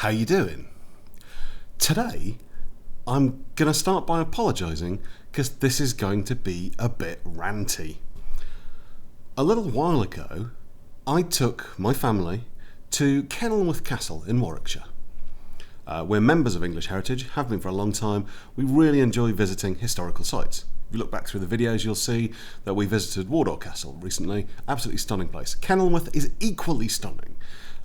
how you doing? Today, I'm going to start by apologising because this is going to be a bit ranty. A little while ago, I took my family to Kenilworth Castle in Warwickshire. We're members of English Heritage, have been for a long time. We really enjoy visiting historical sites. If you look back through the videos, you'll see that we visited Wardour Castle recently. Absolutely stunning place. Kenilworth is equally stunning.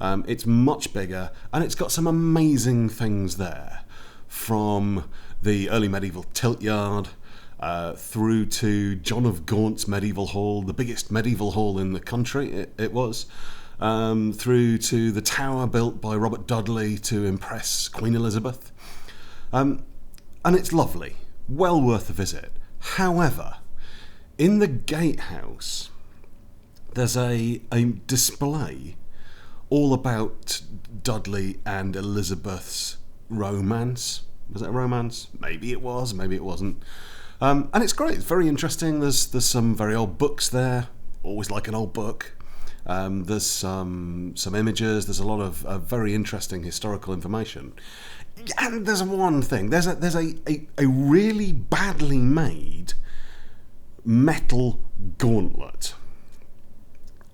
It's much bigger and it's got some amazing things there. From the early medieval tilt yard through to John of Gaunt's medieval hall, the biggest medieval hall in the country it was, through to the tower built by Robert Dudley to impress Queen Elizabeth. And it's lovely, well worth a visit. However, in the gatehouse, there's a display all about Dudley and Elizabeth's romance. Was it a romance? Maybe it was, maybe it wasn't. And it's great, it's very interesting. There's some very old books there. Always like an old book. There's some images. There's a lot of very interesting historical information. And there's one thing. There's a really badly made metal gauntlet.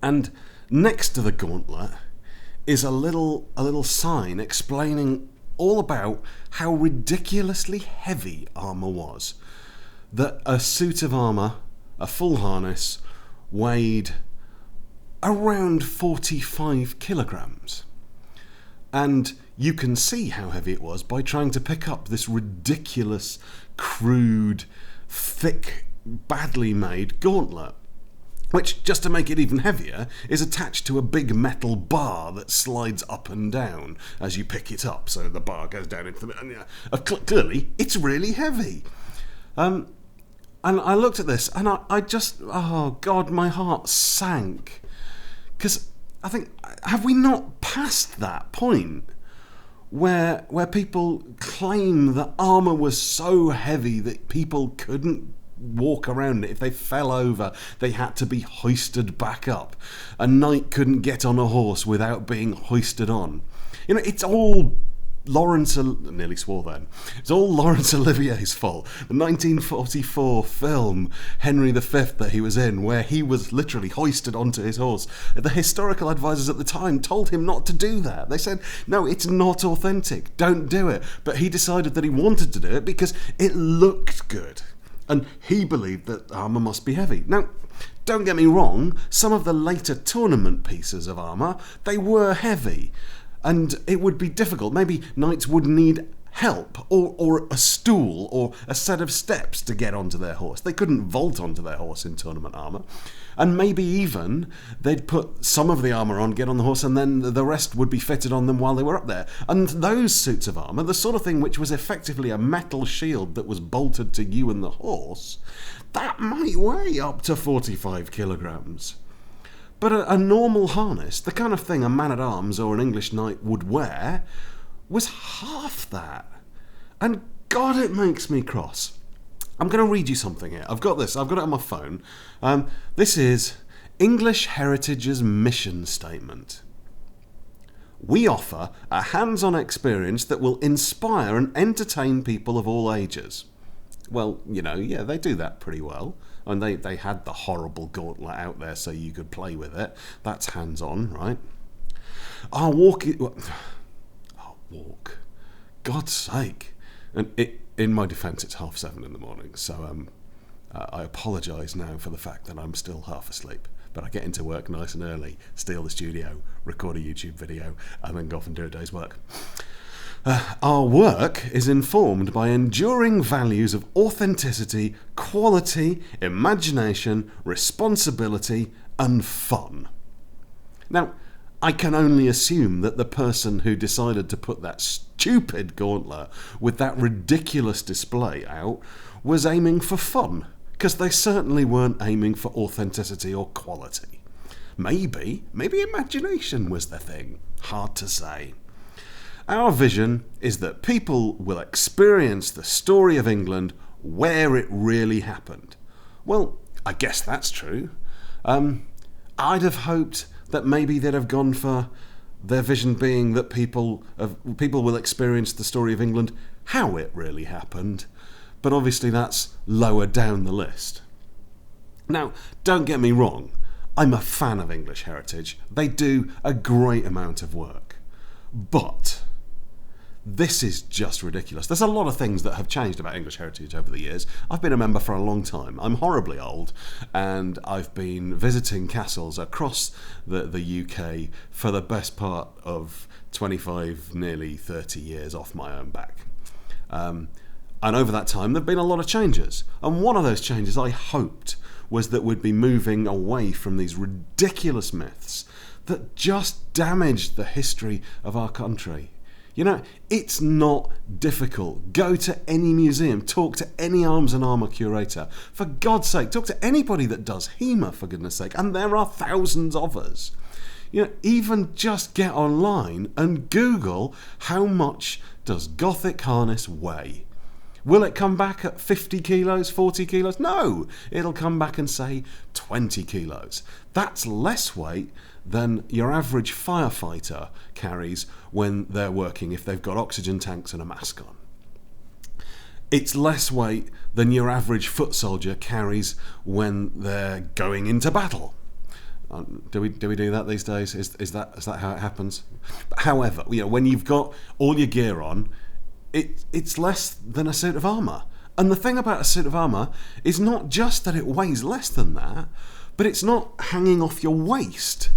And next to the gauntlet is a little sign explaining all about how ridiculously heavy armour was. That a suit of armour, a full harness, weighed around 45 kilograms. And you can see how heavy it was by trying to pick up this ridiculous, crude, thick, badly made gauntlet, which, just to make it even heavier, is attached to a big metal bar that slides up and down as you pick it up, so the bar goes down into the... And clearly, it's really heavy. And I looked at this, and I just... Oh, God, my heart sank. Because I think, have we not passed that point where people claim that armour was so heavy that people couldn't walk around it? If they fell over, they had to be hoisted back up. A knight couldn't get on a horse without being hoisted on. You know, it's all nearly swore then. It's all Laurence Olivier's fault. The 1944 film Henry V that he was in, where he was literally hoisted onto his horse. The historical advisors at the time told him not to do that. They said, no, it's not authentic. Don't do it. But he decided that he wanted to do it because it looked good. And he believed that armour must be heavy. Now, don't get me wrong, some of the later tournament pieces of armour, they were heavy. And it would be difficult. Maybe knights would need help, or a stool, or a set of steps to get onto their horse. They couldn't vault onto their horse in tournament armour. And maybe even they'd put some of the armour on, get on the horse, and then the rest would be fitted on them while they were up there. And those suits of armour, the sort of thing which was effectively a metal shield that was bolted to you and the horse, that might weigh up to 45 kilograms. But a normal harness, the kind of thing a man-at-arms or an English knight would wear, was half that. And God, it makes me cross. I'm going to read you something here. I've got it on my phone. This is English Heritage's mission statement. We offer a hands-on experience that will inspire and entertain people of all ages. Well, you know, yeah, they do that pretty well. And they had the horrible gauntlet out there so you could play with it. That's hands-on, right? Our walk... walk. God's sake. And in my defence, it's 7:30 in the morning, so I apologise now for the fact that I'm still half asleep. But I get into work nice and early, steal the studio, record a YouTube video, and then go off and do a day's work. Our work is informed by enduring values of authenticity, quality, imagination, responsibility, and fun. Now, I can only assume that the person who decided to put that stupid gauntlet with that ridiculous display out was aiming for fun, because they certainly weren't aiming for authenticity or quality. Maybe imagination was the thing. Hard to say. Our vision is that people will experience the story of England where it really happened. Well, I guess that's true. I'd have hoped that maybe they'd have gone for Their vision being that people will experience the story of England how it really happened, but obviously that's lower down the list. Now, don't get me wrong, I'm a fan of English heritage. They do a great amount of work. But this is just ridiculous. There's a lot of things that have changed about English heritage over the years. I've been a member for a long time. I'm horribly old, and I've been visiting castles across the UK for the best part of 25, nearly 30 years off my own back. And over that time, there have been a lot of changes. And one of those changes I hoped was that we'd be moving away from these ridiculous myths that just damaged the history of our country. You know, it's not difficult. Go to any museum, talk to any arms and armour curator. For God's sake, talk to anybody that does HEMA, for goodness sake, and there are thousands of us. You know, even just get online and Google how much does Gothic harness weigh. Will it come back at 50 kilos, 40 kilos? No, it'll come back and say 20 kilos. That's less weight than your average firefighter carries when they're working if they've got oxygen tanks and a mask on. It's less weight than your average foot soldier carries when they're going into battle. Do we do that these days? Is that how it happens? However, you know, when you've got all your gear on, it's less than a suit of armour. And the thing about a suit of armour is not just that it weighs less than that, but it's not hanging off your waist.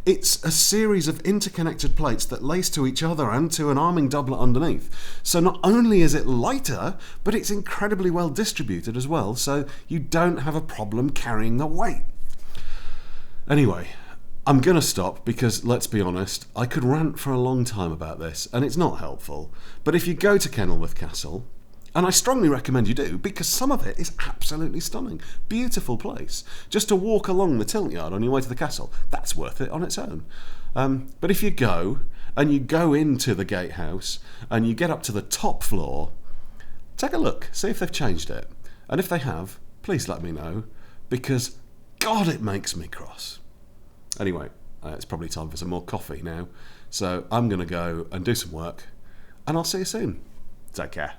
It's a series of interconnected plates that lace to each other and to an arming doublet underneath. So not only is it lighter, but it's incredibly well distributed as well, so you don't have a problem carrying the weight. Anyway, I'm going to stop because, let's be honest, I could rant for a long time about this, and it's not helpful. But if you go to Kenilworth Castle, and I strongly recommend you do, because some of it is absolutely stunning. Beautiful place. Just to walk along the tilt yard on your way to the castle, that's worth it on its own. But if you go, and you go into the gatehouse, and you get up to the top floor, take a look, see if they've changed it. And if they have, please let me know, because, God, it makes me cross. Anyway, it's probably time for some more coffee now. So I'm going to go and do some work, and I'll see you soon. Take care.